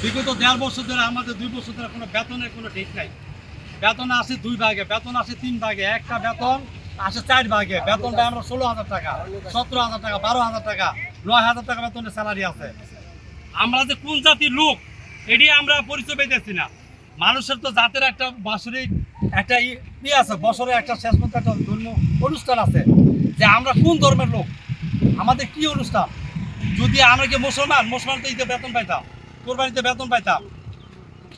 বিগত 1.5 বছর ধরে আমাদের 2 বছর ধরে কোনো বেতনের কোনো ঠিক নাই। বেতন আসে 2 ভাগে, বেতন আসে 3 ভাগে, একটা বেতন আসে 4 ভাগে। বেতন পাই আমরা 16,000 টাকা, 17,000 টাকা, 12,000 টাকা, 9,000 টাকা বেতনের স্যালারি আছে। আমরা যে কোন জাতির লোক এটি আমরা পরিচয় পেতেছি না। মানুষের তো জাতের একটা বাৎসরিক একটা আছে, বছরে একটা শেষ পর্যন্ত একটা ধর্ম অনুষ্ঠান আছে যে আমরা কোন ধর্মের লোক, আমাদের কি অনুষ্ঠান। যদি আমরা কি মুসলমান তো ঈদে বেতন পাইতাম, কোরবানিতে বেতন পাইতাম,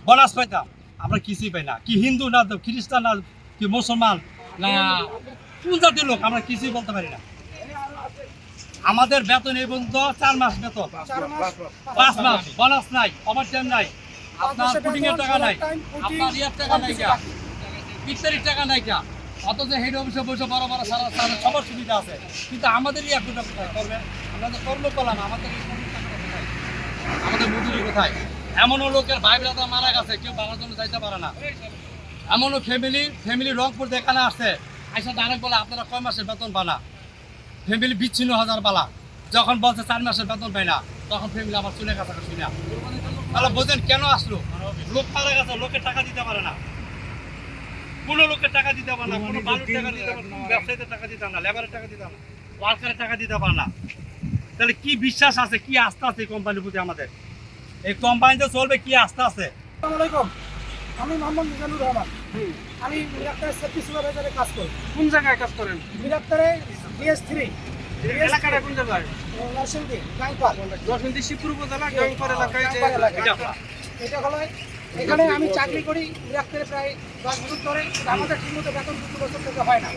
বোনাস পাইতাম। আমরা কিছুই পাই না। কি হিন্দু না খ্রিস্টান না কি মুসলমান না কোন জাতির লোক আমরা কিছুই বলতে পারি না। আমাদের বেতন এই পর্যন্ত 4 মাস বেতন, 5 মাস বোনাস নাই, ওভার টাইম নাই, আপনার পুটিং এর টাকা নাই, আপনার ইয়ার টাকা নাই, ইত্যাদির টাকা নাই। অথচ হেড অফিসে বসে বড় বড় সারা সবার সুবিধা আছে, কিন্তু আমাদেরই একটা করবেন। আমরা যে কর্ম করলাম আমাদের আমাদের মজুরি কোথায়? এমনও লোকের ভাই ব্রাদার মারা গেছে, কেউ বাবার জন্য যাইতে পারে না। এমনও ফ্যামিলি রংপুর দেখানো আসছে, আইসা ডাইরেক্ট বলে আপনারা কয় মাসের বেতন পানা। ফ্যামিলি বিচ্ছিন্ন হাজার বালা, যখন বলছে 4 মাসের বেতন পাই না, তখন ফ্যামিলি আমার চুলে কাছাকাছি শুনে। তাহলে বোঝেন কেন আসলো? লোক মারা গেছে, লোকের টাকা দিতে পারে না, কোনো লোকের টাকা দিতে পারে না, কোনো বালুর টাকা দিতে পারে না, ব্যবসায়ীদের টাকা দিতে পারে না, লেবারের টাকা দিতে পারে না, ওয়ার্কারের টাকা দিতে পারে না। তাহলে কি বিশ্বাস আছে, কি আস্থা আছে এই কোম্পানির প্রতি আমাদের? এই কোম্পানিতে চলবে কি আস্থা আছে? আসসালামু আলাইকুম, আমি মোহাম্মদ মিজানুর রহমান। আমি মিরাক্তারে সেফটি সুপারভাইজারে কাজ করি। কোন জায়গায় কাজ করেন? মিরাক্তারে BS3 এলাকাটা কোন জায়গায়? নরসিংদী গাংপার। নরসিংদী শিবপুর উপজেলা গাংপার এলাকায় যে এটা হলো, এখানে আমি চাকরি করি মিরাক্তারে প্রায় 10 বছর ধরে। আমাদের ঠিকমতো বেতন 2 বছর থেকে হয় না।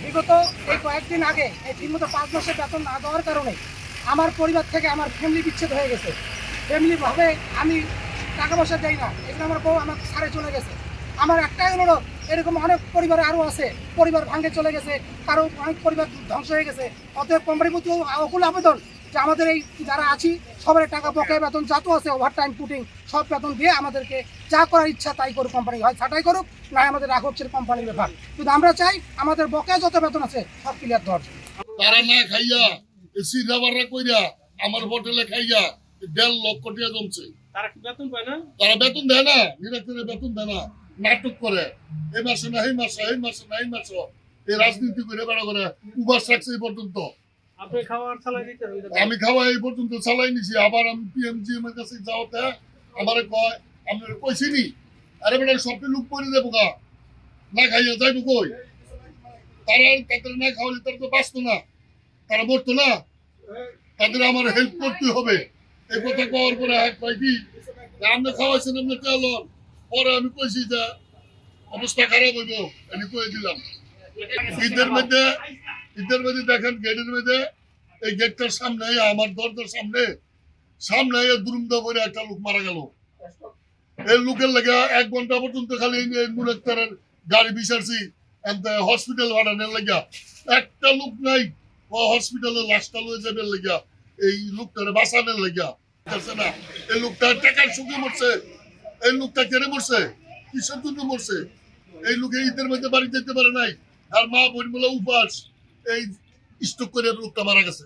বিগত এই কয়েকদিন আগে এই ঠিকমতো 5 মাসের বেতন না দেওয়ার কারণে আমার পরিবার থেকে আমার ফ্যামিলি বিচ্ছেদ হয়ে গেছে। ফ্যামিলিভাবে আমি টাকা পয়সা দেই না, এখানে আমার বউ আমার সারে চলে গেছে। আমার একটাই অনুরোধ, এরকম অনেক পরিবার আরও আছে, পরিবার ভাঙে চলে গেছে, কারো অনেক পরিবার ধ্বংস হয়ে গেছে। অতএব কোম্পানির প্রতি অকুল আবেদন যে আমাদের এই যারা আছি সবার টাকা বকেয়া বেতন যত আছে ওভার টাইম পুটিং সব বেতন দিয়ে আমাদেরকে যা করার ইচ্ছা তাই করুক কোম্পানি, হয় ছাঁটাই করুক না আমাদের রাখা হচ্ছে কোম্পানির ব্যাপার। কিন্তু আমরা চাই আমাদের বকেয়া যত বেতন আছে সব ক্লিয়ার দেওয়ার জন্য। তারা না খাইয়া এসি রাবাররা কইরা আমার হোটেলে খাইয়া 1.5 লক্ষ টাকা জমছে। তারা কি বেতন পায় না? তারা বেতন দেয় না, নিরাপদে বেতন দেয় না, নাটক করে এই মাসে না এই মাসে, এই মাসে না এই মাসে, এই রাজনীতি করে বেড়া করে উবাস রাখছে এই পর্যন্ত। আপনি খাওয়ার চালাই দিতে হবে। আমি খাওয়া এই পর্যন্ত চালাই নিছি। আবার আমি PMGM এর কাছে যাওয়াতে আমারে কয় আপনার কইছিনি, আরে বেটা সবটি লোক করে দেবো গা, না খাইয়া যাইবো কই? তাদের না খাওয়ালে তারা তো বাঁচতো না, তারা মরতো না, তাদের আমার হেল্প করতে হবে। এই কথা কওয়ার পরে এক ভাই কি আপনি খাওয়াইছেন আপনি তেলন, পরে আমি কইছি যে অবস্থা খারাপ হইব, আমি কয়ে দিলাম। ঈদের মধ্যে দেখেন গেটের মধ্যে, এই গেটটার সামনে আমার দরজার সামনে দুরুমদা করে একটা লোক মারা গেল। এই লোকের লেগে 1 ঘন্টা পর্যন্ত খালি মুরাক্তারের গাড়ি বিচারছি হসপিটাল ভাড়ানোর লেগা। একটা লোক নাই হসপিটালে লাশটা লয়ে যাবে লেগা, এই লোকটারে বাঁচানোর লেগা না। এই লোকটা টাকার সুখে মরছে, এই লোকটা কেড়ে মরছে, কিসের জন্য মরছে? এই লোকে ঈদের মধ্যে বাড়ি যেতে পারে নাই, আর মা বোন বলে উপাস, এই স্ট্রোক করে লোকটা মারা গেছে।